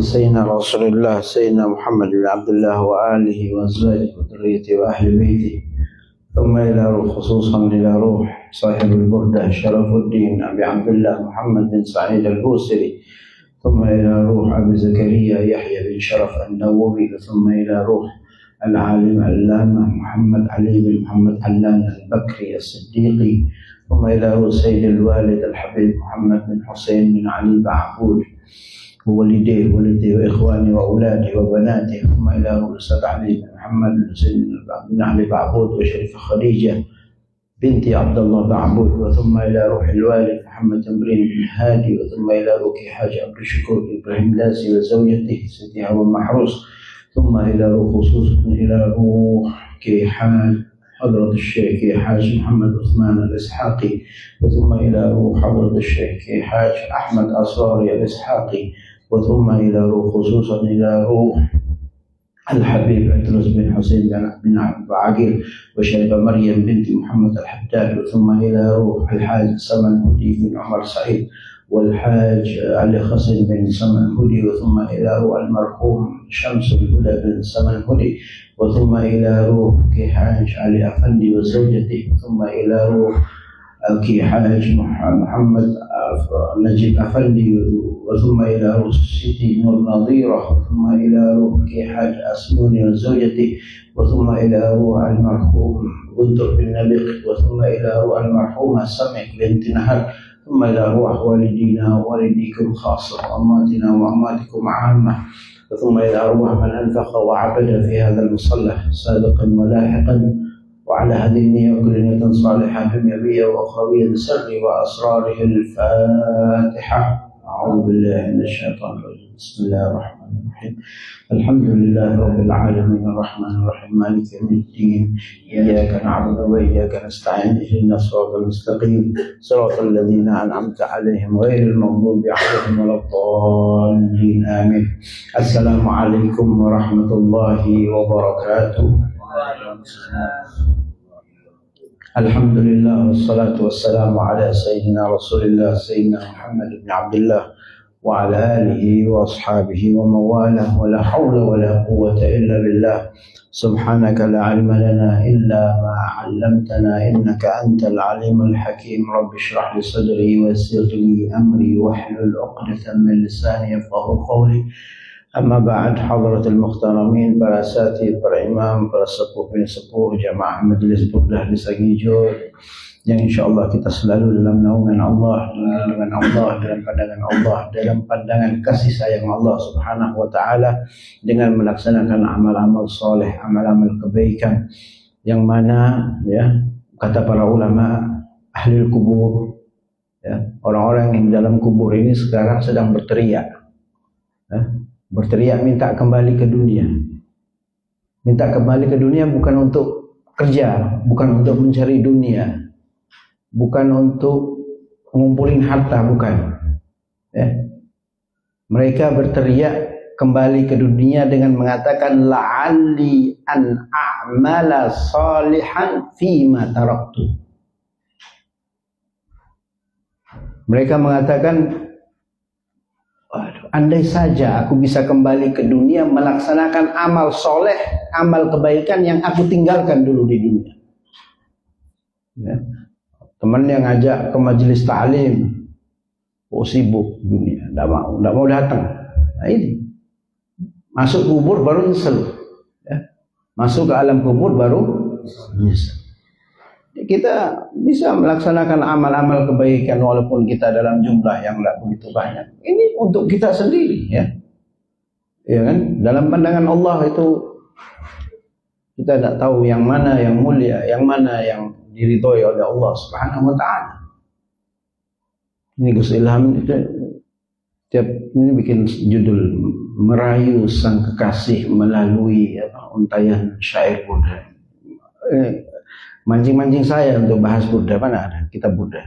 سيدنا رسول الله سيدنا محمد بن عبد الله وآله وأزواجه وذريته وأهل بيته، ثم إلى روح خصوصا إلى روح صاحب البردة شرف الدين أبي عبد الله محمد بن سعيد البوسري، ثم إلى روح أبي زكريا يحيى بن شرف النووي، ثم إلى روح العالم العلامة محمد علي بن محمد علان البكري الصديقي، ثم إلى روح سيد الوالد الحبيب محمد بن حسين بن علي بعبود وولديه وإخواني وأولادي وبناتي، ثم إلى روح الأستاذ علي بن محمد بن حسين بن علي بعبود وشريفة خديجة بنتي عبد الله بعبود، وثم إلى روح الوالد محمد تمرين بن هادي، وثم إلى روح حاج عبد الشكور إبراهيم لازي وزوجته سيدي أبو محروس، ثم إلى روح خصوصا إلى روح حاج حضرة الشيخ حاج محمد عثمان الإسحاقي، وثم إلى روح حضرة الشيخ حاج أحمد أصاري الإسحاقي، وثم إلى روح خصوصا إلى روح الحبيب عترس بن حسين بن عقيل وشيبة مريم بنت محمد الحداد، وثم إلى روح الحاج سمن هدي بن عمر سعيد والحاج علي خصن بن سمن هدي، وثم إلى روح المرحوم شمس الهدى بن سمن هدي، وثم إلى روح حاج علي أفندي وزوجته، ثم إلى روح حاج محمد نجيب أفندي، وثم إلى روح سيدي نور نظيرة، ثم إلى روح حاج أسموني وزوجته، وثم إلى روح المرحوم غندر بن نبيق، وثم إلى روح المرحومة سمك بنت نهر، ثم إلى روح والدينا ووالديكم خاصة وأماتنا وأماتكم عامة، ثم إلى روح من أنفق وعبد في هذا المصلى سابقا ولاحقا، وعلى هذه النية وكل نية صالحة دنيوية وأخروية سر وأسراره. الفاتحة. أعوذ بالله من الشيطان الرجيم. بسم الله الرحمن الرحيم. الحمد لله رب العالمين الرحمن الرحيم مالك يوم الدين، إياك نعبد وإياك نستعين، اهدنا الصراط المستقيم صراط الذين أنعمت عليهم غير المغضوب عليهم ولا الضالين آمين. السلام عليكم ورحمة الله وبركاته. الحمد لله والصلاة والسلام على سيدنا رسول الله سيدنا محمد بن عبد الله وعلى آله وأصحابه ومن والاه، ولا حول ولا قوة إلا بالله. سبحانك لا علم لنا إلا ما علمتنا إنك أنت العليم الحكيم. رب اشرح لي صدري ويسر لي أمري واحلل عقدة من لساني يفقهوا قولي. Amma ba'd, hadratul muhtaраmin, para asatidz, para imam, para sepuh jamaah majelis burdah di Sagijo yang insyaallah kita selalu dalam naungan Allah, dengan Allah, dalam pandangan Allah, dalam pandangan kasih sayang Allah Subhanahu wa taala, dengan melaksanakan amal-amal soleh, amal-amal kebaikan yang mana ya kata para ulama ahli kubur, ya, orang-orang yang dalam kubur ini sekarang sedang berteriak, ya, berteriak minta kembali ke dunia. Minta kembali ke dunia bukan untuk kerja, bukan untuk mencari dunia, bukan untuk ngumpulin harta, bukan. Ya. Mereka berteriak kembali ke dunia dengan mengatakan la'alli an a'mala salihan fima taraktu. Mereka mengatakan, andai saja aku bisa kembali ke dunia melaksanakan amal soleh, amal kebaikan yang aku tinggalkan dulu di dunia. Ya. Teman yang ngajak ke majelis ta'lim, sibuk dunia, tidak mau datang. Nah ini, masuk kubur baru nyesel. Ya. Masuk ke alam kubur baru nyesel. Kita bisa melaksanakan amal-amal kebaikan walaupun kita dalam jumlah yang tidak begitu banyak. Ini untuk kita sendiri, ya, ya kan? Dalam pandangan Allah itu kita tidak tahu yang mana yang mulia, yang mana yang diridhoi oleh Allah Subhanahu wa taala. Ini Gus Ilham itu tiap ini bikin judul merayu sang kekasih melalui untayan syair Buddha. Mancing-mancing saya untuk bahas Buddha, mana ada kitab Buddha.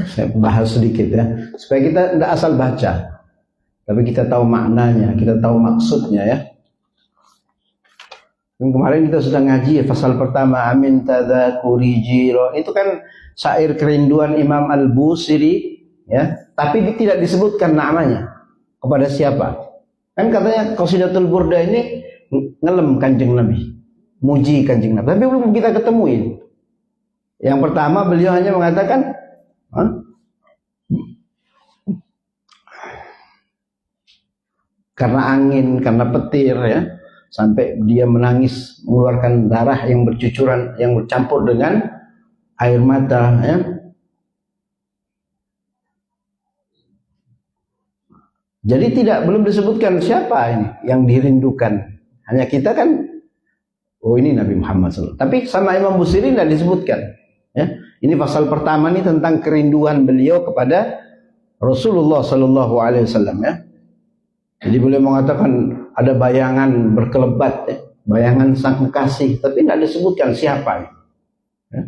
Saya bahas sedikit ya, supaya kita tidak asal baca, tapi kita tahu maknanya, kita tahu maksudnya ya. Dan kemarin kita sudah ngaji ya, pasal pertama amin tadzakuri jiro, itu kan syair kerinduan Imam Al-Busiri ya, tapi tidak disebutkan namanya kepada siapa. Kan katanya Qasidatul Burda ini ngelem Kanjeng Nabi, muji Kanjeng Nabi, tapi belum kita ketemuin. Yang pertama beliau hanya mengatakan karena angin, karena petir, ya, sampai dia menangis mengeluarkan darah yang bercucuran, yang bercampur dengan air mata, ya. Jadi belum disebutkan siapa ini yang dirindukan. Hanya kita kan, oh ini Nabi Muhammad SAW. Tapi sama Imam Busiri tidak disebutkan. Ya, ini pasal pertama nih tentang kerinduan beliau kepada Rasulullah SAW. Ya. Jadi beliau mengatakan ada bayangan berkelebat, ya, bayangan sang kekasih, tapi tidak disebutkan siapa. Ya.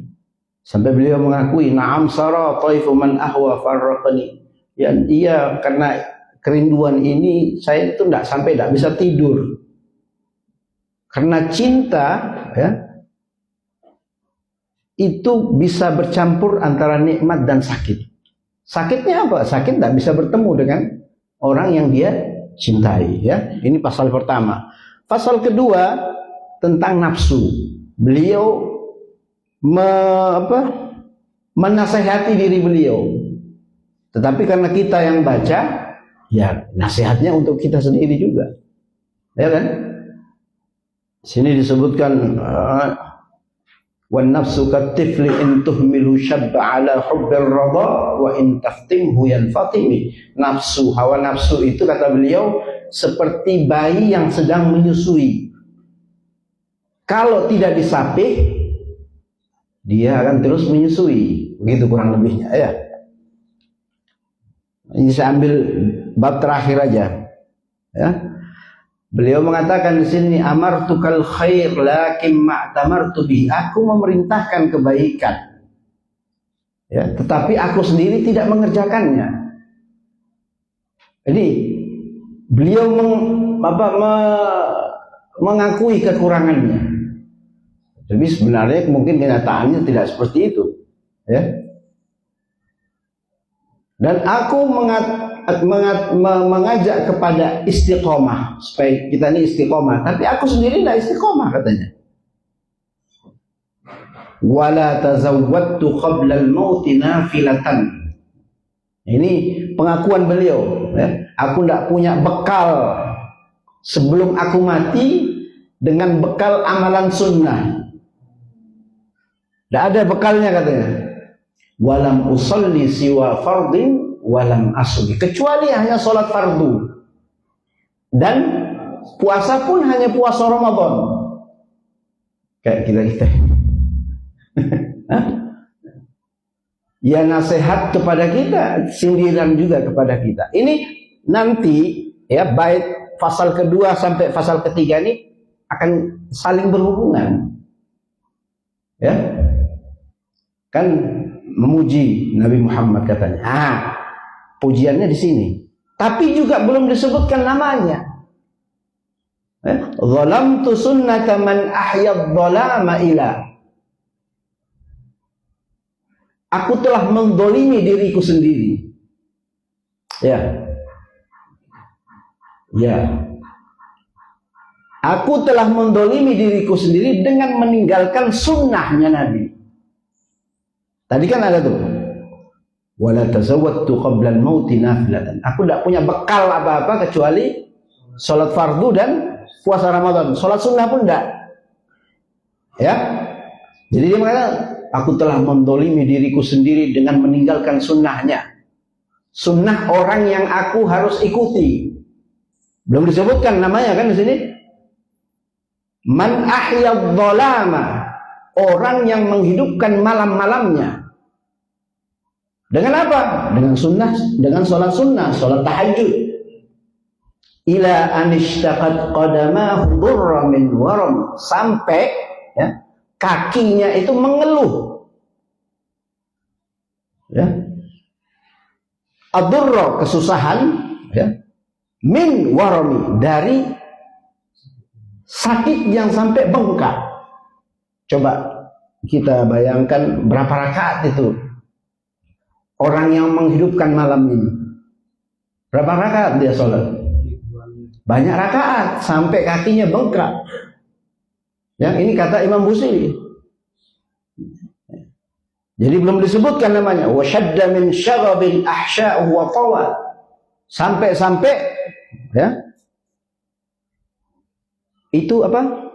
Sampai beliau mengakui, na'am sara taifu man ahwa farraqani. Ya, iya, karena kerinduan ini saya itu tidak bisa tidur. Karena cinta, ya, itu bisa bercampur antara nikmat dan sakit. Sakitnya apa? Sakit tidak bisa bertemu dengan orang yang dia cintai, ya. Ini pasal pertama. Pasal kedua tentang nafsu. Beliau menasehati diri beliau. Tetapi karena kita yang baca, ya nasihatnya untuk kita sendiri juga, ya kan? Sini disebutkan wan nafsu katifli in tuhmilu syabba ala hubbil radha wa in taftimhu yanfatimi. Nafsu, hawa nafsu itu kata beliau seperti bayi yang sedang menyusui. Kalau tidak disapih, dia akan terus menyusui. Begitu kurang lebihnya, ya. Ini saya ambil bab terakhir aja, ya. Beliau mengatakan di sini, amartukal khair lakin ma'tamartu bihi. Aku memerintahkan kebaikan, ya, tetapi aku sendiri tidak mengerjakannya. Jadi beliau mengakui kekurangannya. Tapi sebenarnya mungkin kenyataannya tidak seperti itu, ya. Dan aku mengajak kepada istiqomah, supaya kita ini istiqomah, tapi aku sendiri tidak istiqomah, katanya. Wala tazawwadtu qabla al-mauti nafilatan. Ini pengakuan beliau, ya. Aku tidak punya bekal sebelum aku mati dengan bekal amalan sunnah. Tidak ada bekalnya, katanya. Walam usalli siwa fardin walam asli, kecuali hanya sholat fardu, dan puasa pun hanya puasa Ramadan. Kayak kita ya, nasihat kepada kita, sindiran juga kepada kita. Ini nanti, ya, bait pasal kedua sampai pasal ketiga ini akan saling berhubungan, ya, kan memuji Nabi Muhammad katanya. Pujiannya di sini, tapi juga belum disebutkan namanya. Zalamtu sunnata man ahya dhalama ila. Aku telah mendolimi diriku sendiri. Ya. Aku telah mendolimi diriku sendiri dengan meninggalkan sunnahnya Nabi. Tadi kan ada tuh, wala tazawwadtu qabla al-mauti nafilatan. Aku tidak punya bekal apa-apa kecuali sholat fardu dan puasa Ramadan. Sholat sunnah pun tidak, ya. Jadi dia mengatakan, aku telah mendolimi diriku sendiri dengan meninggalkan sunnahnya. Sunnah orang yang aku harus ikuti. Belum disebutkan namanya kan di sini. Man ahya dhalama, orang yang menghidupkan malam-malamnya. Dengan apa? Dengan sunnah, dengan sholat sunnah, sholat tahajud. Ila anishtaqat qadamahu durra min waram, sampai, ya, kakinya itu mengeluh, ya, ad-durra, kesusahan, ya, min warami, dari sakit yang sampai bengkak. Coba kita bayangkan berapa rakaat itu. orang yang menghidupkan malam ini. Berapa rakaat dia sholat? Banyak rakaat sampai kakinya bengkak. Ya, ini kata Imam Busiri. Jadi belum disebutkan namanya. Wa shadda min syaghabil ahsya'u wa tawa. Sampai-sampai ya. Itu apa?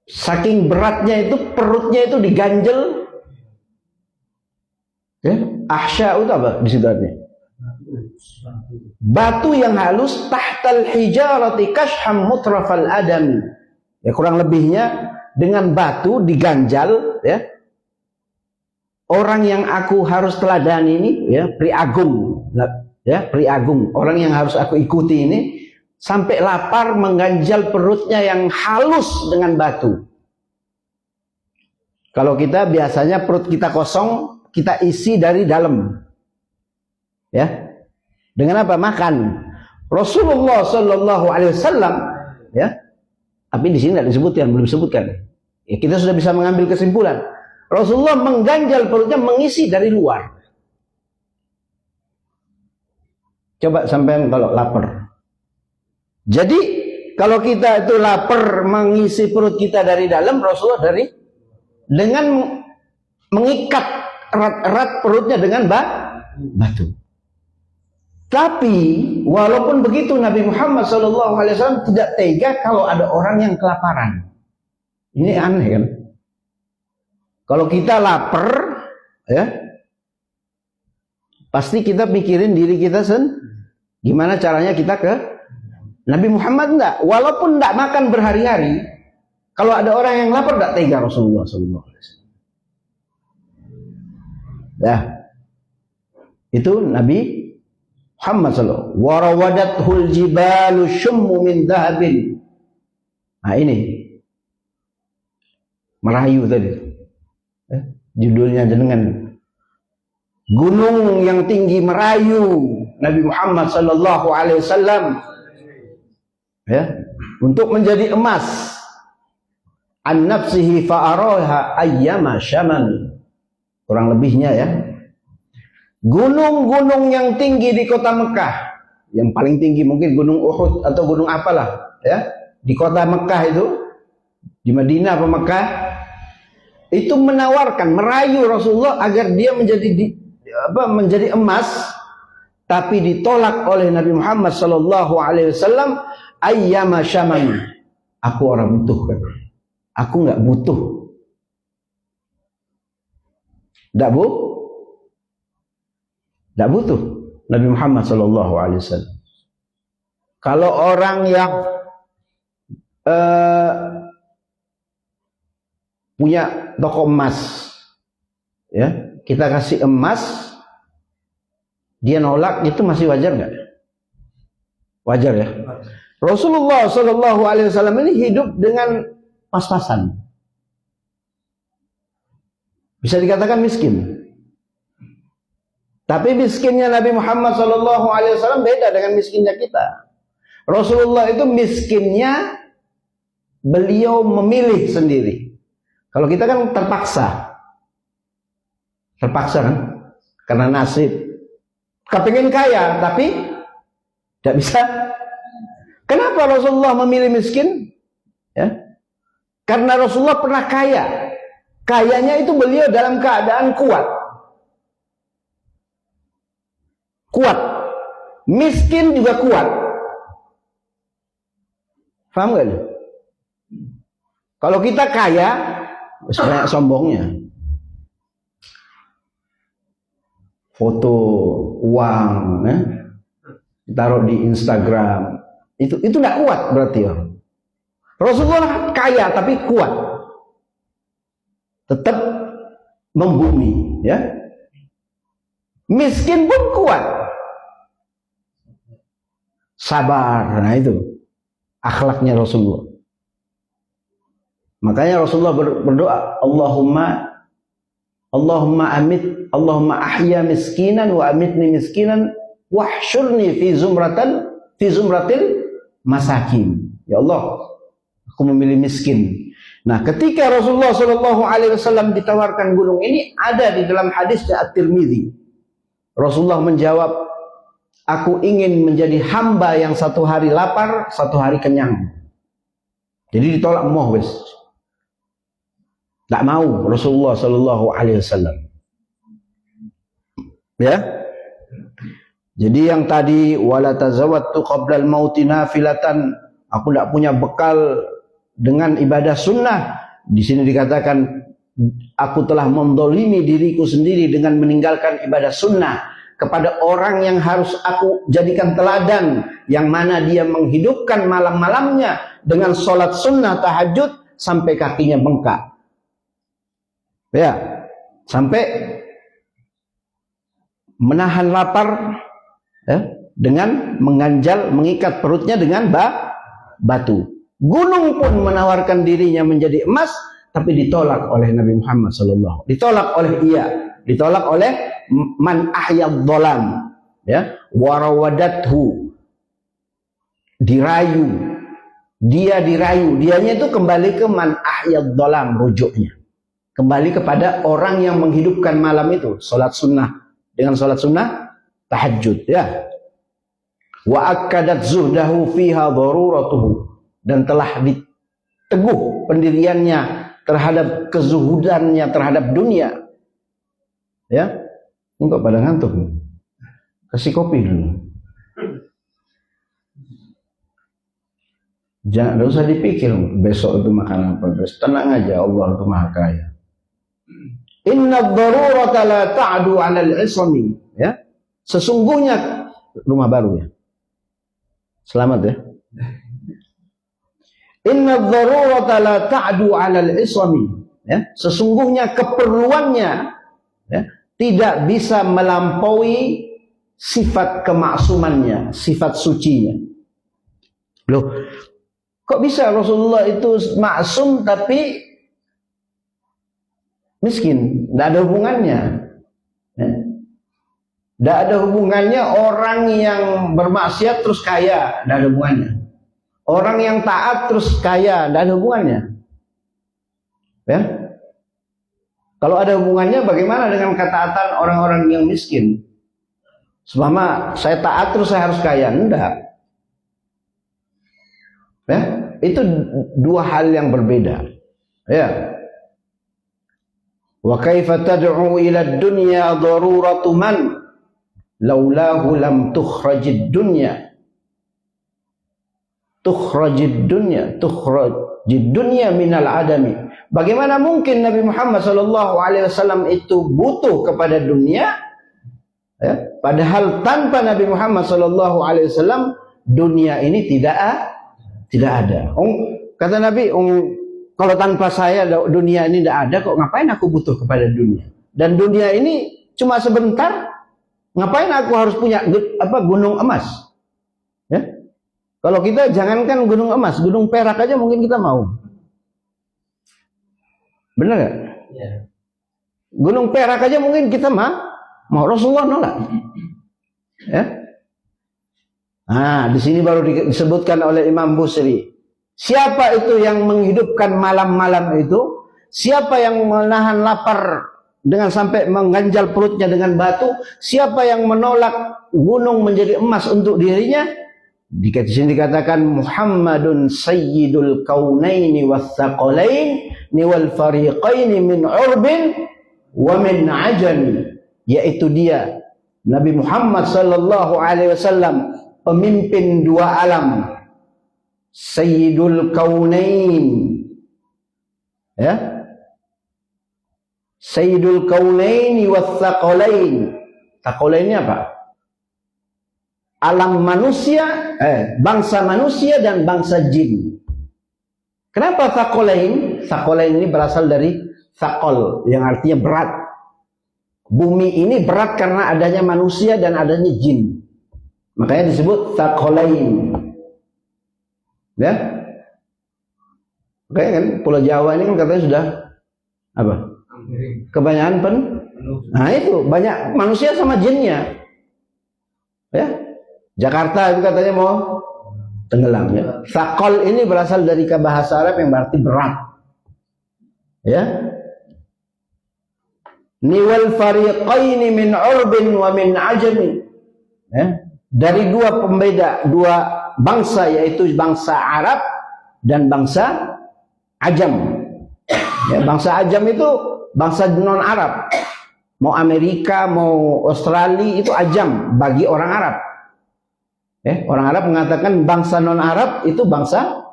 Saking beratnya itu perutnya itu diganjel. Ya, ahsya'u itu apa di situ artinya? Batu yang halus tahtal hijarati kashham mutrafal adam. Ya, kurang lebihnya dengan batu diganjal, ya. Orang yang aku harus teladani ini, ya, Pri Agung, ya, Pri Agung, orang yang harus aku ikuti ini sampai lapar mengganjal perutnya yang halus dengan batu. Kalau kita biasanya perut kita kosong, kita isi dari dalam. Ya. Dengan apa? Makan. Rasulullah sallallahu alaihi wasallam, ya. Tapi di sini tidak disebutkan, belum disebutkan. Ya, kita sudah bisa mengambil kesimpulan. Rasulullah mengganjal perutnya, mengisi dari luar. Coba sampean kalau lapar. Jadi kalau kita itu lapar mengisi perut kita dari dalam, Rasulullah dari dengan mengikat erat-erat perutnya dengan batu. Tapi walaupun begitu Nabi Muhammad SAW tidak tega kalau ada orang yang kelaparan. Ini aneh kan? Kalau kita lapar, ya, pasti kita pikirin diri kita gimana caranya kita ke Nabi Muhammad enggak. Walaupun enggak makan berhari-hari, kalau ada orang yang lapar enggak tega Rasulullah SAW. Ya, itu Nabi Muhammad SAW. Warawadathul jibalu syummu min dhahabin. Nah ini merayu tadi. Judulnya jenengan. Gunung yang tinggi merayu Nabi Muhammad sallallahu alaihi wasallam, ya, untuk menjadi emas. An nafsihi fa'araha ayyama syamami. Kurang lebihnya, ya. Gunung-gunung yang tinggi di kota Mekah, yang paling tinggi mungkin Gunung Uhud atau gunung apalah, ya, di kota Mekah itu, di Madinah apa Mekah, itu menawarkan, merayu Rasulullah agar dia menjadi emas, tapi ditolak oleh Nabi Muhammad sallallahu alaihi wasallam. Ayyama syamami. Aku orang butuh, kan? Aku nggak butuh. Tidak butuh Nabi Muhammad sallallahu alaihi wasallam. Kalau orang yang punya toko emas, ya, kita kasih emas, dia nolak, itu masih wajar nggak? Wajar, ya. Rasulullah sallallahu alaihi wasallam ini hidup dengan pas-pasan. Bisa dikatakan miskin. Tapi miskinnya Nabi Muhammad sallallahu alaihi wasallam beda dengan miskinnya kita. Rasulullah itu miskinnya beliau memilih sendiri. Kalau kita kan terpaksa kan, karena nasib. Kepingin kaya tapi tidak bisa. Kenapa Rasulullah memilih miskin? Ya, karena Rasulullah pernah kaya. Kayanya itu beliau dalam keadaan kuat. Miskin juga kuat. Paham gak? Kalau kita kaya, banyak sombongnya. Foto uang, ya, ditaruh di Instagram. Itu tidak kuat berarti, ya. Rasulullah kaya tapi kuat. Tetap membumi, ya. Miskin pun kuat. Sabar. Nah itu akhlaknya Rasulullah. Makanya Rasulullah berdoa, Allahumma ahya miskinan wa amitni miskinan wahsyurni fi zumratil masakin. Ya Allah, aku memilih miskin Nah, ketika Rasulullah Shallallahu Alaihi Wasallam ditawarkan gunung ini, ada di dalam hadisnya At-Tirmidzi. Rasulullah menjawab, aku ingin menjadi hamba yang satu hari lapar, satu hari kenyang. Jadi ditolak moh wes. Tak mau Rasulullah Shallallahu Alaihi Wasallam. Ya. Jadi yang tadi wala tazawwattu qabla al-mauti nafilatan, aku tidak punya bekal dengan ibadah sunnah. Di sini dikatakan aku telah mendolimi diriku sendiri dengan meninggalkan ibadah sunnah kepada orang yang harus aku jadikan teladan, yang mana dia menghidupkan malam-malamnya dengan sholat sunnah tahajud sampai kakinya bengkak. Ya, sampai menahan lapar, ya, dengan mengganjal, mengikat perutnya dengan batu. Gunung pun menawarkan dirinya menjadi emas, tapi ditolak oleh Nabi Muhammad SAW. Ditolak oleh man ahyad dhalam, ya, warawadathu, dirayu. Dianya itu kembali ke man ahyad dhalam, rujuknya kembali kepada orang yang menghidupkan malam itu, sholat sunnah dengan sholat sunnah tahajud, ya. Wa akkadat zuhdahu fiha daruratuhu, dan telah diteguh pendiriannya terhadap kezuhudannya terhadap dunia. Ya, ini kok pada ngantuk nih. Kasih kopi dulu. Jangan usah dipikir besok itu makan apa. Tenang aja, Allah itu Maha Kaya. Inna darurata la ta'du 'alal ismi, ya. Sesungguhnya rumah baru, ya. Selamat, ya. Inna darurata la ta'du 'alal ismi, ya. Sesungguhnya keperluannya, ya, tidak bisa melampaui sifat kemaksumannya, sifat sucinya. Loh, kok bisa Rasulullah itu maksum tapi miskin? Tidak ada hubungannya. Tidak ada hubungannya orang yang bermaksiat terus kaya. Tidak ada hubungannya. Orang yang taat terus kaya. Tidak ada hubungannya. Ya? Kalau ada hubungannya, bagaimana dengan ketaatan orang-orang yang miskin? Seumpama saya taat terus saya harus kaya. Tidak. Ya? Itu dua hal yang berbeda. Ya. Wa kaifa tad'u ila ad-dunya daruratu man laulahu lam tukhrajid dunya minal adami. Bagaimana mungkin Nabi Muhammad SAW itu butuh kepada dunia, ya? Padahal tanpa Nabi Muhammad SAW dunia ini tidak ada. Kata Nabi, kalau tanpa saya dunia ini tidak ada, kok ngapain aku butuh kepada dunia? Dan dunia ini cuma sebentar, ngapain aku harus punya gunung emas? Ya? Kalau kita jangankan gunung emas, gunung perak aja mungkin kita mau. Benar gak? Ya. Gunung perak aja mungkin kita mau. Rasulullah nolak. Ya? Nah, di sini baru disebutkan oleh Imam Busiri. Siapa itu yang menghidupkan malam-malam itu? Siapa yang menahan lapar dengan sampai mengganjal perutnya dengan batu? Siapa yang menolak gunung menjadi emas untuk dirinya? Di sini dikatakan Muhammadun sayyidul kaunaini wathaqalaini wal fariqaini min urbin wa min ajami, yaitu dia Nabi Muhammad sallallahu alaihi wasallam, pemimpin dua alam, Sayyidul Kaunain, ya, Sayyidul Kaunaini wathaqalain. Thaqalain apa? Alam manusia, bangsa manusia dan bangsa jin. Kenapa thaqalain? Thaqalain ini berasal dari thaqal, yang artinya berat. Bumi ini berat karena adanya manusia dan adanya jin. Makanya disebut thaqalain. Ya, kayak kan Pulau Jawa ini kan katanya sudah apa? Kebanyakan Nah itu banyak manusia sama jinnya. Ya, Jakarta itu katanya mau tenggelam. Ya, thaqal ini berasal dari bahasa Arab yang berarti berat. Ya. Niwal fariqaini min urbin wa min ajami. Ya. Dari dua pembeda, dua bangsa, yaitu bangsa Arab dan bangsa Ajam. Ya, bangsa Ajam itu bangsa non Arab. Mau Amerika, mau Australia itu Ajam bagi orang Arab. Orang Arab mengatakan bangsa non Arab itu bangsa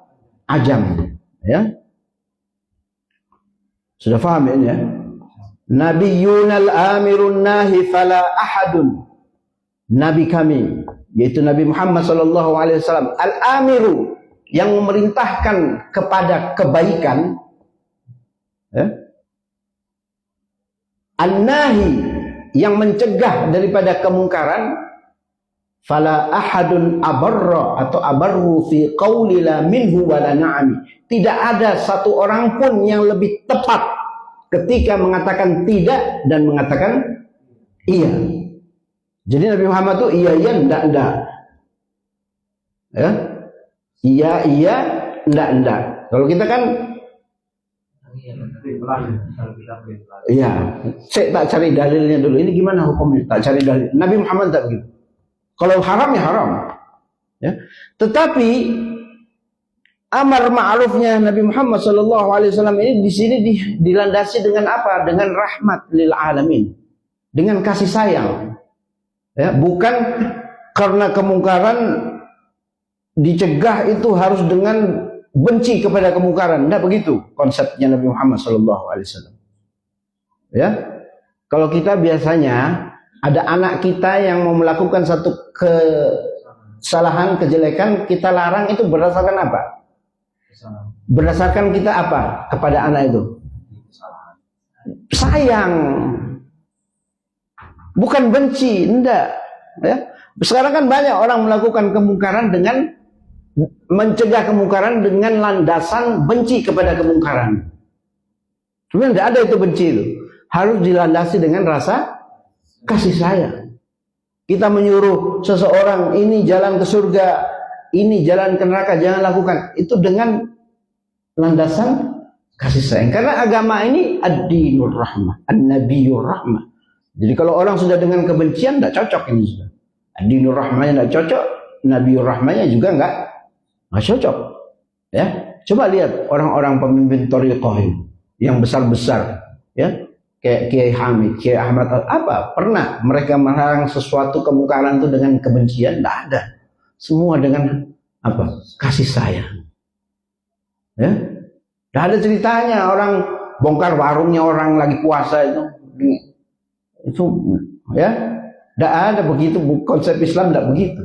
Ajam. Ya. Sudah paham ya? Nabiyunal amirun nahi fala ahadun. Nabi kami, yaitu Nabi Muhammad SAW, al-amiru, yang memerintahkan kepada kebaikan, ya? An-nahi, yang mencegah daripada kemungkaran, fala ahadun abarra atau abarru fi qawli la minhu wala na'ami. Tidak ada satu orang pun yang lebih tepat ketika mengatakan tidak dan mengatakan iya. Jadi Nabi Muhammad itu iya, enggak. Ya? Iya, enggak. Kalau kita kan iya, saya tak cari dalilnya dulu. Ini gimana hukumnya? Tak cari dalil. Nabi Muhammad tak begitu. Kalau haram ya haram. Ya. Tetapi amar ma'rufnya Nabi Muhammad SAW ini di sini dilandasi dengan apa? Dengan rahmat lil alamin, dengan kasih sayang. Ya, bukan karena kemungkaran dicegah itu harus dengan benci kepada kemungkaran. Tidak begitu konsepnya Nabi Muhammad SAW. Ya, kalau kita biasanya ada anak kita yang mau melakukan satu kesalahan, kejelekan, kita larang, itu berdasarkan apa? Berdasarkan kita apa kepada anak itu? Sayang, bukan benci, enggak. Ya. Sekarang kan banyak orang melakukan kemungkaran dengan mencegah kemungkaran dengan landasan benci kepada kemungkaran. Sebenarnya enggak ada itu benci itu. Harus dilandasi dengan rasa kasih sayang. Kita menyuruh seseorang ini jalan ke surga, ini jalan ke neraka, jangan lakukan. Itu dengan landasan kasih sayang. Karena agama ini ad-dinur rahmah, an-nabiyur rahmah. Jadi kalau orang sudah dengan kebencian, tidak cocok ini sudah. Ad-dinur rahmahnya tidak cocok, nabiyur rahmahnya juga enggak cocok. Ya, coba lihat orang-orang pemimpin thariqah yang besar-besar, ya, kayak Kiai Hamid, Kiai Ahmad, apa pernah mereka melarang sesuatu kemungkaran itu dengan kebencian? Tidak ada. Semua dengan apa? Kasih sayang. Ya, tidak ada ceritanya orang bongkar warungnya orang lagi puasa itu ya, tidak ada begitu. Konsep Islam tidak begitu.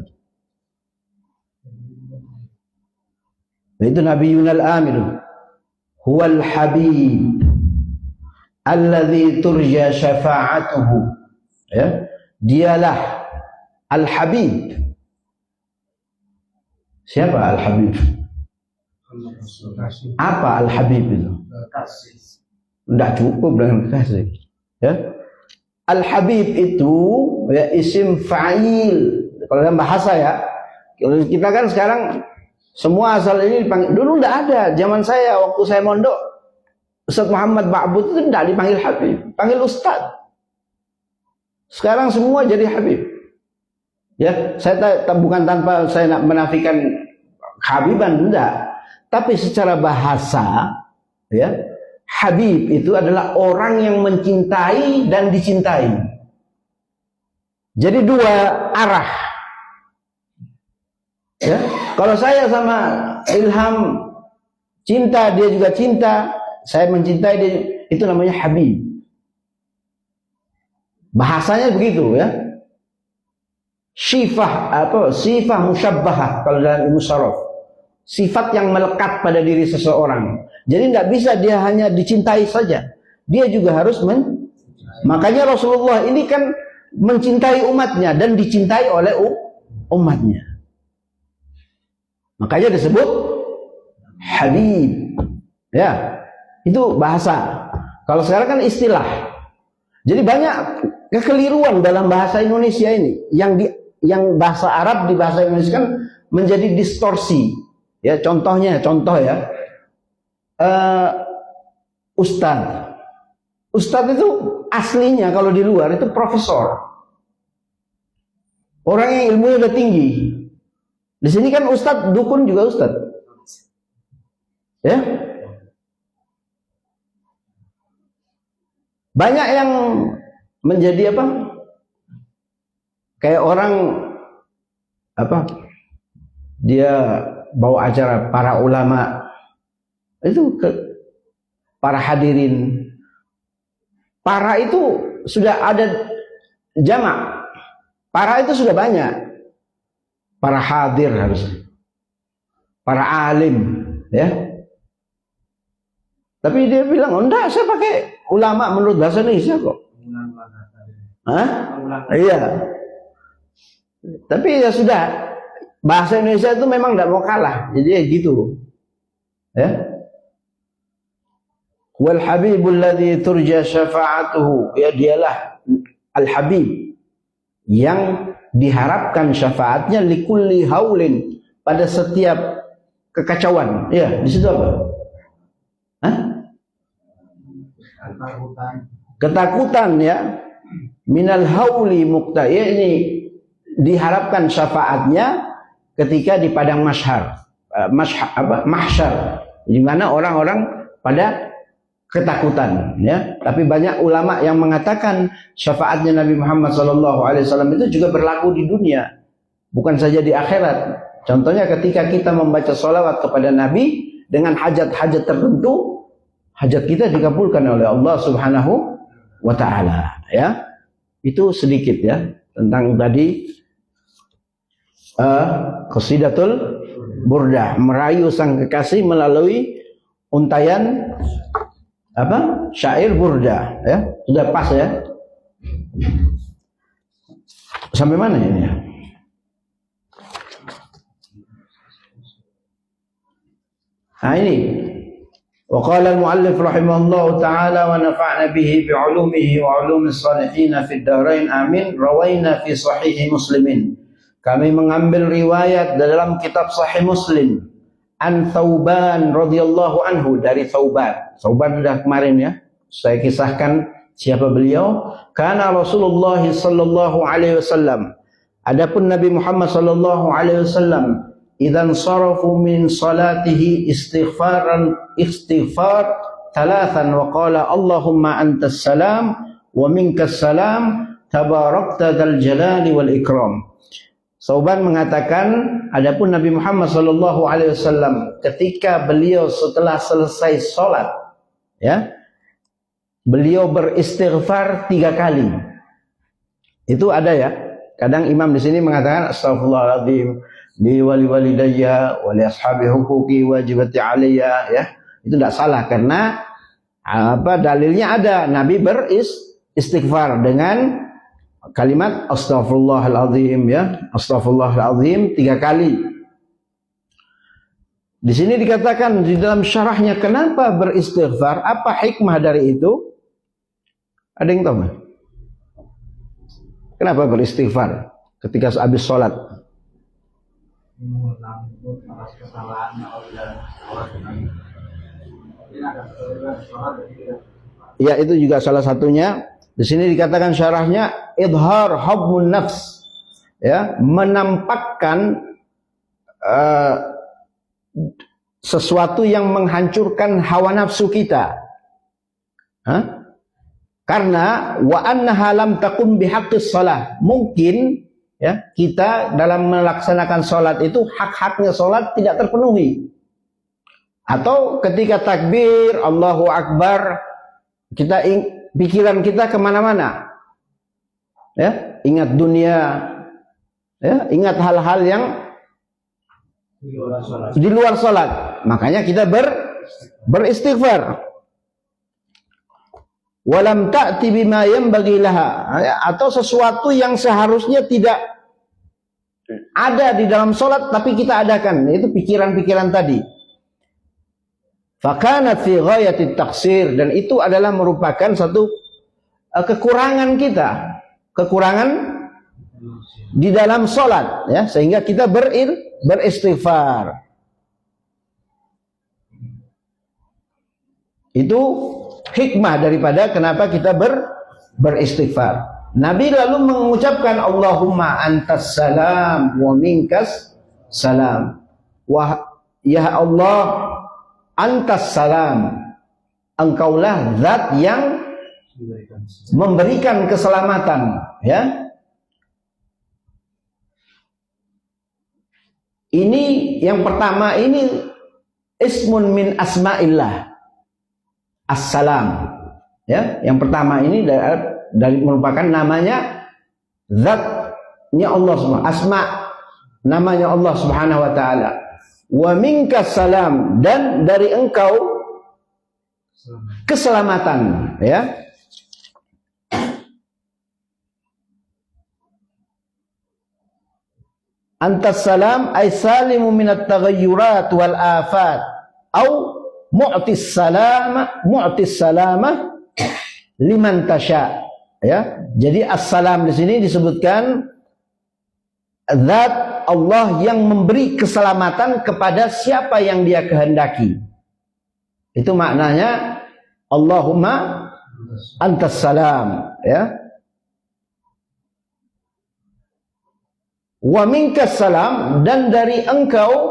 Itu Nabi Yunal Amir, huwal habib alladhi turja syafa'atuhu. Ya, dialah al-habib. Siapa al-habib? Apa al-habib itu? Tidak cukup dengan kasih. Ya. Al-habib itu ya, isim fa'il. Kalau dalam bahasa ya, kita kan sekarang semua asal ini dipanggil. Dulu tidak ada. Zaman saya waktu saya mondok, Ustaz Muhammad Ba'bud itu tidak dipanggil habib, panggil ustaz. Sekarang semua jadi habib. Ya, saya bukan tanpa saya nak menafikan habiban, tidak. Tapi secara bahasa, ya, habib itu adalah orang yang mencintai dan dicintai. Jadi dua arah. Ya, kalau saya sama Ilham cinta, dia juga cinta, saya mencintai dia, itu namanya habib. Bahasanya begitu ya. Sifah musyabbahah kalau dalam ilmu syaraf. Sifat yang melekat pada diri seseorang. Jadi tidak bisa dia hanya dicintai saja. Dia juga harus makanya Rasulullah ini kan mencintai umatnya dan dicintai oleh umatnya. Makanya disebut habib. Ya, itu bahasa. Kalau sekarang kan istilah. Jadi banyak kekeliruan dalam bahasa Indonesia ini. Yang bahasa Arab di bahasa Indonesia kan menjadi distorsi. Ya, contoh ya. ustadz. Ustadz itu aslinya kalau di luar itu profesor. Orang yang ilmunya udah tinggi. Di sini kan ustadz, dukun juga ustadz. Ya. Banyak yang menjadi apa? Kayak orang apa? Dia bawa acara para ulama. Itu para hadirin. Para itu sudah ada jamak. Para itu sudah banyak. Para hadir harusnya. Para alim, ya. Tapi dia bilang, "Oh, enggak, saya pakai ulama menurut bahasa Indonesia kok." Hah? Iya. Tapi ya sudah, bahasa Indonesia itu memang enggak mau kalah. Jadi ya gitu. Ya. Wal habibul ladzi turja syafa'atuhu. Ya, dialah al-habib yang diharapkan syafaatnya likulli haulin, pada setiap kekacauan. Ya, di situ apa? Hah? Ketakutan ya. Minal hauli muqta. Ya, ini diharapkan syafaatnya ketika di padang mahsyar. Mahsyar, di mana orang-orang pada ketakutan, ya. Tapi banyak ulama yang mengatakan syafaatnya Nabi Muhammad SAW itu juga berlaku di dunia, bukan saja di akhirat. Contohnya ketika kita membaca sholawat kepada Nabi dengan hajat-hajat tertentu, hajat kita dikabulkan oleh Allah Subhanahu wa Ta'ala. Ya, itu sedikit ya tentang tadi Qasidatul Burdah, merayu sang kekasih melalui untayan apa? Syair burda, ya. Sudah pas ya. Sampai mana ini ya? Nah ini. Wa qala al-muallif rahimahullahu ta'ala wa nafa'na bihi bi'ulumihi wa 'ulumis shalihin fid dharain amin. Rawaina fi sahih Muslimin. Kami mengambil riwayat dalam kitab Sahih Muslim an Thauban radhiyallahu anhu, dari Thauban. Thauban sudah kemarin ya, saya kisahkan siapa beliau. Kana Rasulullah sallallahu alaihi wasallam, adapun Nabi Muhammad sallallahu alaihi wasallam, idzan sarafu min salatihi istighfar thalathan wa qala Allahumma antas salam wa minkas salam tabarakta dzal jalali wal ikram. Thauban mengatakan, adapun Nabi Muhammad SAW ketika beliau setelah selesai sholat, ya, beliau beristighfar 3 kali. Itu ada ya. Kadang imam di sini mengatakan astagfirullahaladzim li wali walidayya wa li ashabi huquqi wajibati alayya, ya. Itu tidak salah karena apa, dalilnya ada. Nabi beristighfar dengan kalimat astaghfirullahaladzim, ya, astaghfirullahaladzim 3 kali. Di sini dikatakan di dalam syarahnya, kenapa beristighfar? Apa hikmah dari itu? Ada yang tahu nggak? Kenapa beristighfar ketika habis sholat? Ya, itu juga salah satunya. Di sini dikatakan syarahnya idhar hubbun nafs, ya, menampakkan sesuatu yang menghancurkan hawa nafsu kita. Karena wa annaha lam taqum bihaqqis shalah. Mungkin ya kita dalam melaksanakan salat itu hak-haknya salat tidak terpenuhi. Atau ketika takbir Allahu Akbar, kita pikiran kita kemana-mana, ya, ingat dunia, ya, ingat hal-hal yang di luar salat. Makanya kita beristighfar. Walam ta'ti bima yanbaghi laha, atau sesuatu yang seharusnya tidak ada di dalam salat tapi kita adakan, itu pikiran-pikiran tadi. Fakanat fi ghayati taqsir, dan itu adalah merupakan satu kekurangan kita, kekurangan di dalam salat, ya, sehingga kita beristighfar. Itu hikmah daripada kenapa kita beristighfar. Nabi lalu mengucapkan Allahumma antas salam wa minkas salam. Wah, ya Allah, antas salam. Engkaulah zat yang memberikan keselamatan, ya. Ini yang pertama, ini ismun min asma'illah, as-salam, ya. Yang pertama ini dari merupakan namanya zatnya Allah Subhanahu, asma namanya Allah Subhanahu wa taala. Wa minkas salam, dan dari engkau keselamatan, ya. Antas salam ay salimu minat taghayyurat wal afat au mu'tis salama liman tasha, ya. Jadi as-salam di sini disebutkan zat Allah yang memberi keselamatan kepada siapa yang dia kehendaki. Itu maknanya Allahumma antas salam, ya. Wa minkas salam, dan dari engkau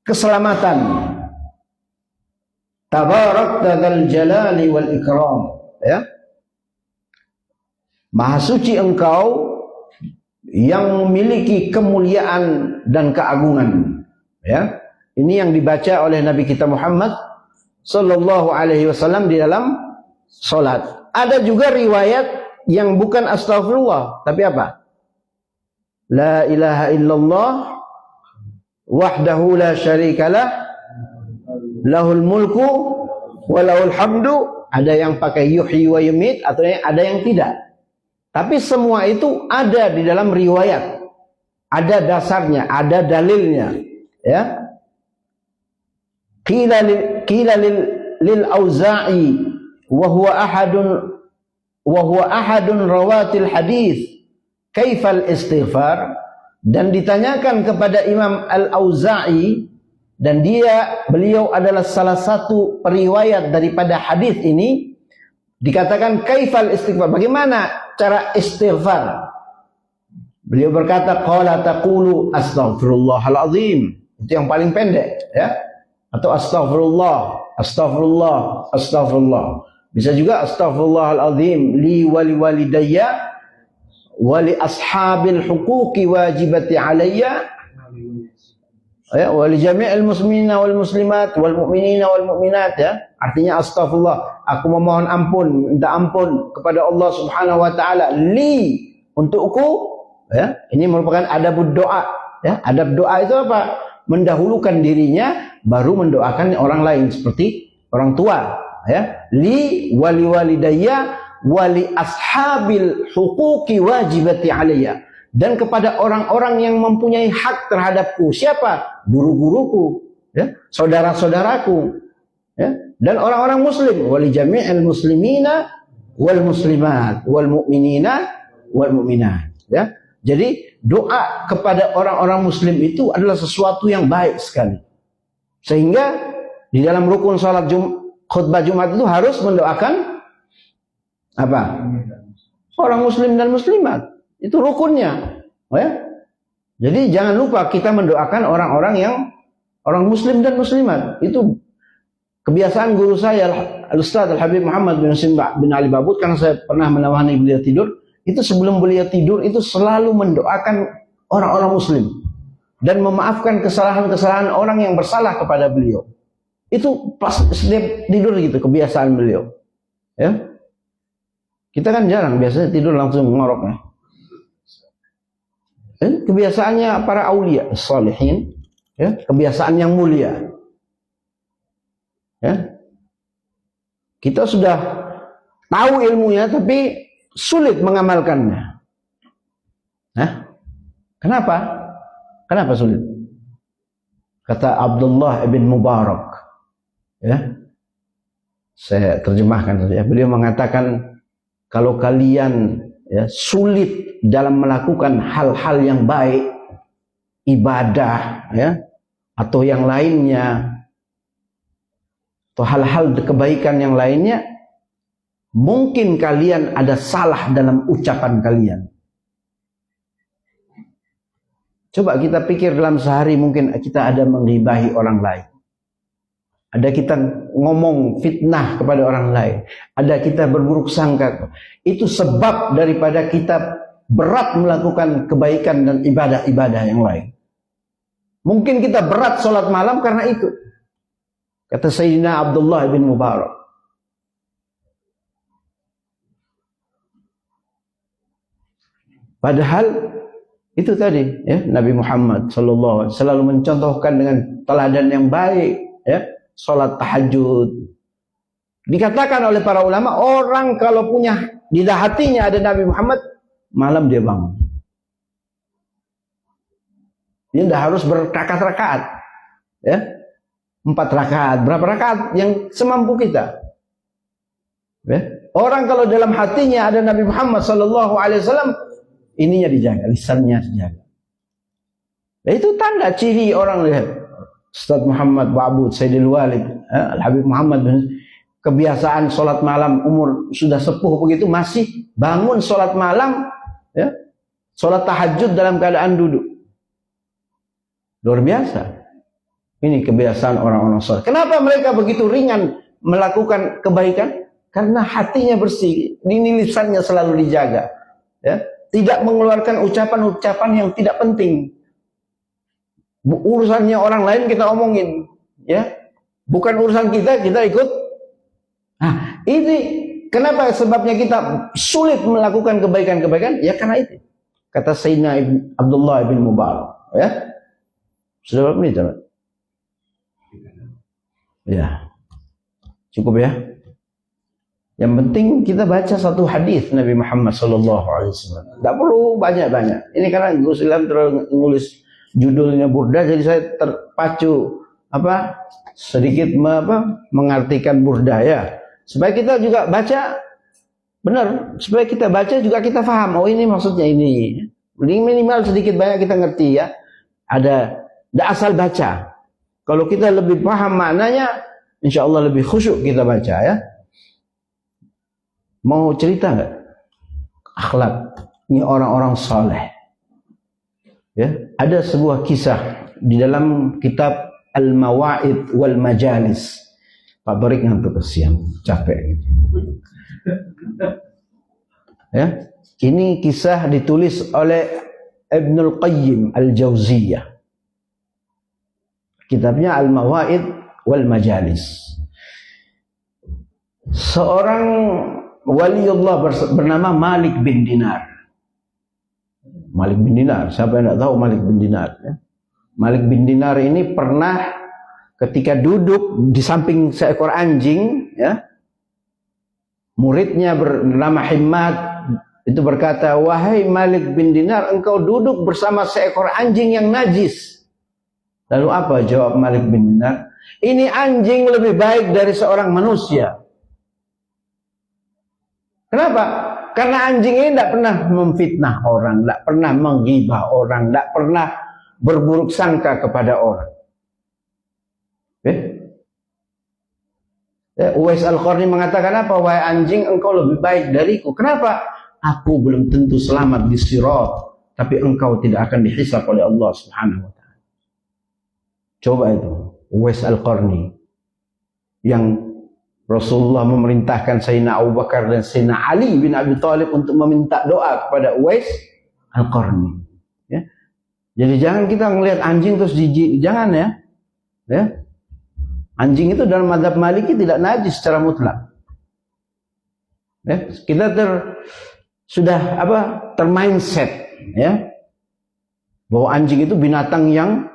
keselamatan. Tabarakta dzal jalali wal ikram, ya. Maha suci engkau yang memiliki kemuliaan dan keagungan, ya. Ini yang dibaca oleh Nabi kita Muhammad sallallahu alaihi wasallam di dalam salat. Ada juga riwayat yang bukan astagfirullah, tapi apa? La ilaha illallah wahdahu la syarikalah lahul mulku wa lahul hamdu. Ada yang pakai yuhyi wa yumit, atau ada yang tidak. Tapi semua itu ada di dalam riwayat. Ada dasarnya, ada dalilnya, ya. Qila lil Auza'i wa huwa ahadun rawatil hadis kaifal istighfar, dan ditanyakan kepada Imam Al-Auza'i, dan beliau adalah salah satu periwayat daripada hadis ini. Dikatakan kaifal istighfar, bagaimana cara istighfar? Beliau berkata qala taqulu astaghfirullahalazim, itu yang paling pendek, ya. Atau astaghfirullah, astaghfirullah, astaghfirullah. Bisa juga astaghfirullahalazim li wali walidayya wali ashabil huquqi wajibati alayya, ya, wali jami'il muslimina wal muslimat wal mu'minina wal mu'minat, ya. Artinya astaghfirullah, aku memohon ampun, minta ampun kepada Allah Subhanahu wa taala, li, untukku, ya. Ini merupakan adab doa, ya. Adab doa itu apa? Mendahulukan dirinya baru mendoakan orang lain, seperti orang tua, ya. Li wali walidayya wali ashabil huquqi wajibati alayya, dan kepada orang-orang yang mempunyai hak terhadapku. Siapa? Guru-guruku, ya, saudara-saudaraku, ya, dan orang-orang muslim. Wali jami'il muslimina wal muslimat wal mu'minina wal mu'minat, ya. Jadi doa kepada orang-orang muslim itu adalah sesuatu yang baik sekali. Sehingga di dalam rukun salat khutbah Jumat itu harus mendoakan apa? Orang muslim dan muslimat. Itu rukunnya, ya. Jadi jangan lupa kita mendoakan orang-orang yang orang muslim dan muslimat. Itu kebiasaan guru saya Al-Ustaz Al-Habib Muhammad bin Sinba bin Ali Babut, karena saya pernah menemani beliau tidur. Itu sebelum beliau tidur itu selalu mendoakan orang-orang muslim dan memaafkan kesalahan-kesalahan orang yang bersalah kepada beliau. Itu pas setiap tidur gitu kebiasaan beliau, ya. Kita kan jarang, biasanya tidur langsung ngorok, ya. Kebiasaannya para aulia, salihin, ya, kebiasaan yang mulia, ya. Kita sudah tahu ilmunya tapi sulit mengamalkannya. Nah, kenapa? Kenapa sulit? Kata Abdullah ibn Mubarak, ya, saya terjemahkan saja. Beliau mengatakan, kalau kalian, ya, sulit dalam melakukan hal-hal yang baik, ibadah, ya, atau yang lainnya, atau hal-hal kebaikan yang lainnya, Mungkin kalian ada salah dalam ucapan kalian. Coba kita pikir dalam sehari, mungkin kita ada menggibahi orang lain. Ada kita ngomong fitnah kepada orang lain. Ada kita berburuk sangka. Itu sebab daripada kita berat melakukan kebaikan dan ibadah-ibadah yang lain. Mungkin kita berat sholat malam karena itu. Kata Sayyidina Abdullah bin Mubarak. Padahal itu tadi, ya, Nabi Muhammad SAW selalu mencontohkan dengan teladan yang baik, ya, sholat tahajud. Dikatakan oleh para ulama, orang kalau punya di hatinya ada Nabi Muhammad, malam dia bangun. Dia tidak harus berrakaat-rakaat, ya, 4 rakaat, berapa rakaat yang semampu kita. Ya. Orang kalau dalam hatinya ada Nabi Muhammad SAW, ininya dijaga, lisannya dijaga. Nah, itu tanda ciri orang lihat. Ustaz Muhammad Ba'bud, Sayyidil Walid, Al-Habib Muhammad, kebiasaan sholat malam, umur sudah sepuh begitu, masih bangun sholat malam, ya, sholat tahajud dalam keadaan duduk. Luar biasa. Ini kebiasaan orang-orang soleh. Kenapa mereka begitu ringan melakukan kebaikan? Karena hatinya bersih, ini lisannya selalu dijaga, ya. Tidak mengeluarkan ucapan-ucapan yang tidak penting. Urusannya orang lain kita omongin, ya. Bukan urusan kita, kita ikut. Nah, ini kenapa sebabnya kita sulit melakukan kebaikan-kebaikan? Ya karena itu. Kata Sayyidina Abdullah bin Mubarak, ya. Sudah berapa menit, Pak? Ya. Cukup ya. Yang penting kita baca satu hadis Nabi Muhammad SAW. Tidak perlu banyak-banyak. Ini karena Gus Ilham terus nulis judulnya Burda, jadi saya terpacu sedikit mengartikan Burda, ya. Supaya kita juga baca benar. Supaya kita baca juga kita paham. Oh, ini maksudnya ini. Minimal sedikit banyak kita ngerti, ya. Tidak asal baca. Kalau kita lebih paham maknanya, insya Allah lebih khusyuk kita baca, ya. Mau cerita nggak akhlak ini orang-orang saleh? Ya, ada sebuah kisah di dalam kitab Al-Mawa'id wal Majalis. Pak Barik ngantuk siang, capek gitu. Ya, ini kisah ditulis oleh Ibnul Qayyim Al-Jauziyah. Kitabnya Al-Mawa'id wal Majalis. Seorang waliullah bernama Malik bin Dinar. Malik bin Dinar, siapa yang tidak tahu Malik bin Dinar, ya? Malik bin Dinar ini pernah ketika duduk di samping seekor anjing, ya, muridnya bernama Himmad itu berkata, "Wahai Malik bin Dinar, engkau duduk bersama seekor anjing yang najis." Lalu apa jawab Malik bin Dinar? "Ini anjing lebih baik dari seorang manusia." Kenapa? Karena anjing ini tidak pernah memfitnah orang, tidak pernah menggibah orang, tidak pernah berburuk sangka kepada orang. Uwais Al-Qarni mengatakan apa? "Wahai anjing, engkau lebih baik dariku." Kenapa? "Aku belum tentu selamat di sirat, tapi engkau tidak akan dihisab oleh Allah Subhanahu wa ta'ala." Coba itu, Uwais Al-Qarni yang Rasulullah memerintahkan Sayyidina Abu Bakar dan Sayyidina Ali bin Abi Thalib untuk meminta doa kepada Uwais Al-Qarni. Ya. Jadi jangan kita melihat anjing terus jijik, jangan, ya. Ya. Anjing itu dalam mazhab Maliki tidak najis secara mutlak. Ya. Kita sudah termindset, ya, bahwa anjing itu binatang yang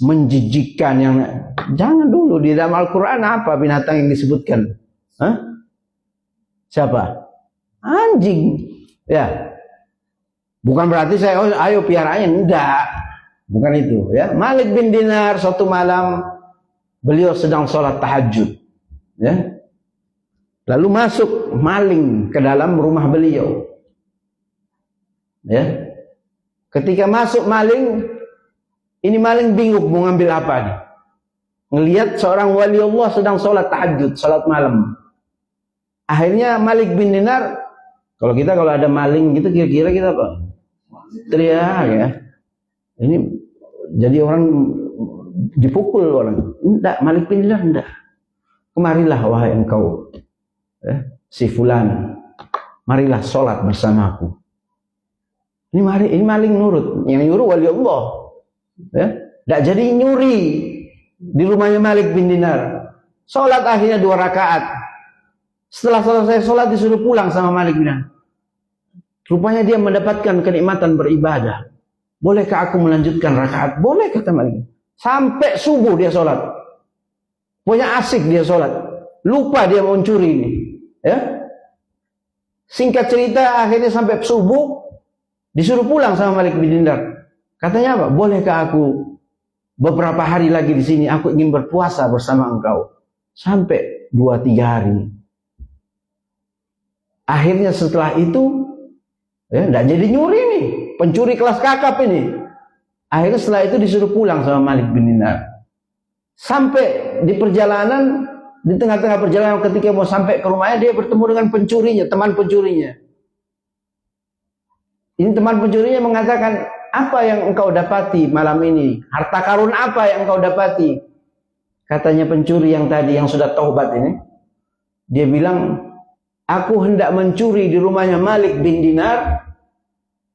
menjijikkan, yang jangan dulu. Di dalam Al-Quran apa binatang yang disebutkan? Siapa? Anjing, ya. Bukan berarti saya ayo piaranya, enggak, bukan itu, ya. Malik bin Dinar suatu malam beliau sedang sholat tahajud, ya. Lalu masuk maling ke dalam rumah beliau, ya. Ketika masuk maling, ini maling bingung mau ngambil apa nih. Ngelihat seorang wali Allah sedang sholat tahajud, sholat malam. Akhirnya Malik bin Dinar, kalau ada maling gitu kira-kira kita apa? Teriak ya. Ini jadi orang dipukul orang. Enggak, Malik bin Dinar enggak. Kemarilah wahai engkau, si fulan, marilah sholat bersamaku. Ini maling nurut, yang nyuruh wali Allah. Enggak jadi nyuri di rumahnya Malik bin Dinar. Sholat akhirnya 2 rakaat. Setelah selesai sholat disuruh pulang sama Malik bin Dinar. Rupanya dia mendapatkan kenikmatan beribadah. Bolehkah aku melanjutkan rakaat? Boleh, kata Malik. Sampai subuh dia sholat. Pokoknya asik dia sholat. Lupa dia mau mencuri ini. Ya. Singkat cerita akhirnya sampai subuh disuruh pulang sama Malik bin Dinar. Katanya apa? Bolehkah aku beberapa hari lagi di sini? Aku ingin berpuasa bersama engkau. Sampai 2-3 hari. Akhirnya setelah itu, tidak jadi nyuri nih, pencuri kelas kakap ini. Akhirnya setelah itu disuruh pulang sama Malik bin Dinar. Sampai di perjalanan, di tengah-tengah perjalanan ketika mau sampai ke rumahnya, dia bertemu dengan pencurinya, teman pencurinya. Ini teman pencurinya mengatakan, apa yang engkau dapati malam ini? Harta karun apa yang engkau dapati? Katanya pencuri yang tadi, yang sudah taubat ini, dia bilang, aku hendak mencuri di rumahnya Malik bin Dinar,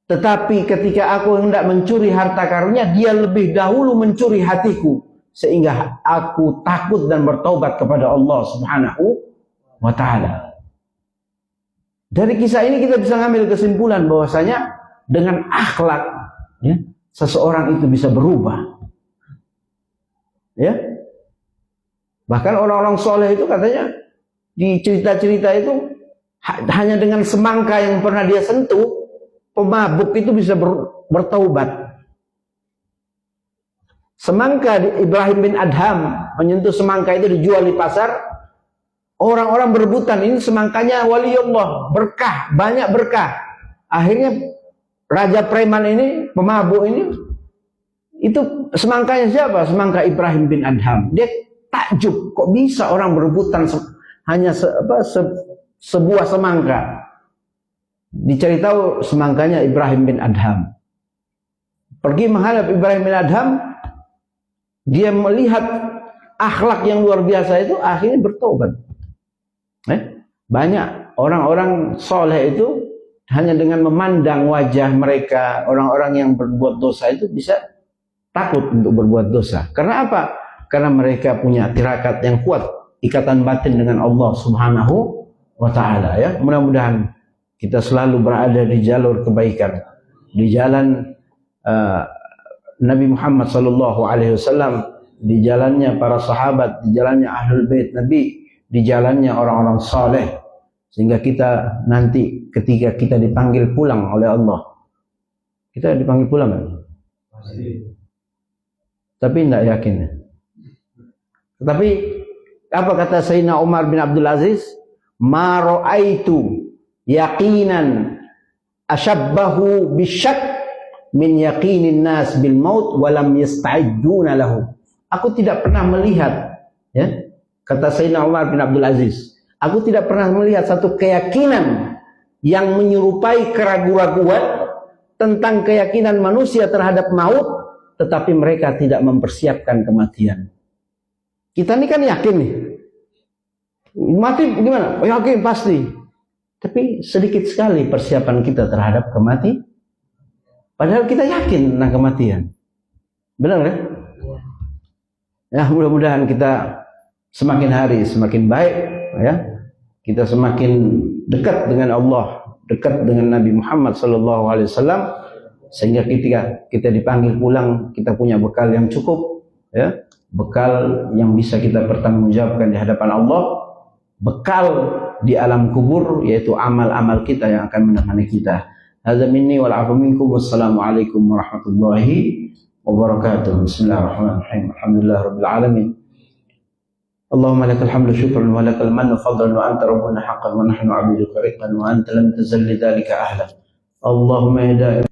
tetapi ketika aku hendak mencuri harta karunnya, dia lebih dahulu mencuri hatiku, sehingga aku takut dan bertaubat kepada Allah Subhanahu wa ta'ala. Dari kisah ini kita bisa ngambil kesimpulan bahwasanya dengan akhlak, seseorang itu bisa berubah. Ya. Bahkan orang-orang soleh itu katanya di cerita-cerita itu hanya dengan semangka yang pernah dia sentuh, pemabuk itu bisa bertaubat. Semangka Ibrahim bin Adham menyentuh semangka itu dijual di pasar. Orang-orang berebutan, ini semangkanya wali Allah, berkah, banyak berkah. Akhirnya raja preman ini, pemabuk ini, itu semangkanya siapa? Semangka Ibrahim bin Adham. Dia takjub, kok bisa orang berebutan hanya sebuah semangka. Dicari tahu semangkanya Ibrahim bin Adham. Pergi menghadap Ibrahim bin Adham, dia melihat akhlak yang luar biasa itu, akhirnya bertobat. Banyak orang-orang soleh itu hanya dengan memandang wajah mereka, orang-orang yang berbuat dosa itu bisa takut untuk berbuat dosa. Karena apa? Karena mereka punya tirakat yang kuat, ikatan batin dengan Allah Subhanahu wa ta'ala. Ya, mudah-mudahan kita selalu berada di jalur kebaikan, di jalan Nabi Muhammad SAW, di jalannya para sahabat, di jalannya ahlul bait Nabi, di jalannya orang-orang saleh, sehingga kita nanti ketika kita dipanggil pulang oleh Allah, kita dipanggil pulang kan? Tapi tidak yakin. Tetapi apa kata Sayyidina Umar bin Abdul Aziz? Ma ra'aitu yaqinan ashabbahu bisyak min yaqinin nas bil maut walam yasta'idduna lahu. Aku tidak pernah melihat, ya, kata Sayyidina Umar bin Abdul Aziz, aku tidak pernah melihat satu keyakinan yang menyerupai keraguan-raguan tentang keyakinan manusia terhadap maut, tetapi mereka tidak mempersiapkan kematian. Kita ini kan yakin nih, mati gimana? Yakin pasti. Tapi sedikit sekali persiapan kita terhadap kematian. Padahal kita yakin tentang kematian. Benar ya? Ya, mudah-mudahan kita semakin hari semakin baik, ya. Kita semakin dekat dengan Allah, dekat dengan Nabi Muhammad SAW, sehingga ketika kita dipanggil pulang, kita punya bekal yang cukup, ya. Bekal yang bisa kita pertanggungjawabkan di hadapan Allah, bekal di alam kubur, yaitu amal-amal kita yang akan menemani kita. Hadza minni wal afu minkum. Wassalamualaikum warahmatullahi wabarakatuh. Bismillahirrahmanirrahim. Alhamdulillahirabbil alamin. Allahumma lakal hamdu syukran wa lakal mannu fadlan wa anta rabbuna haqqan wa nahnu 'abduka riqan wa anta lam tazal lidzalika ahlan. Allahumma ya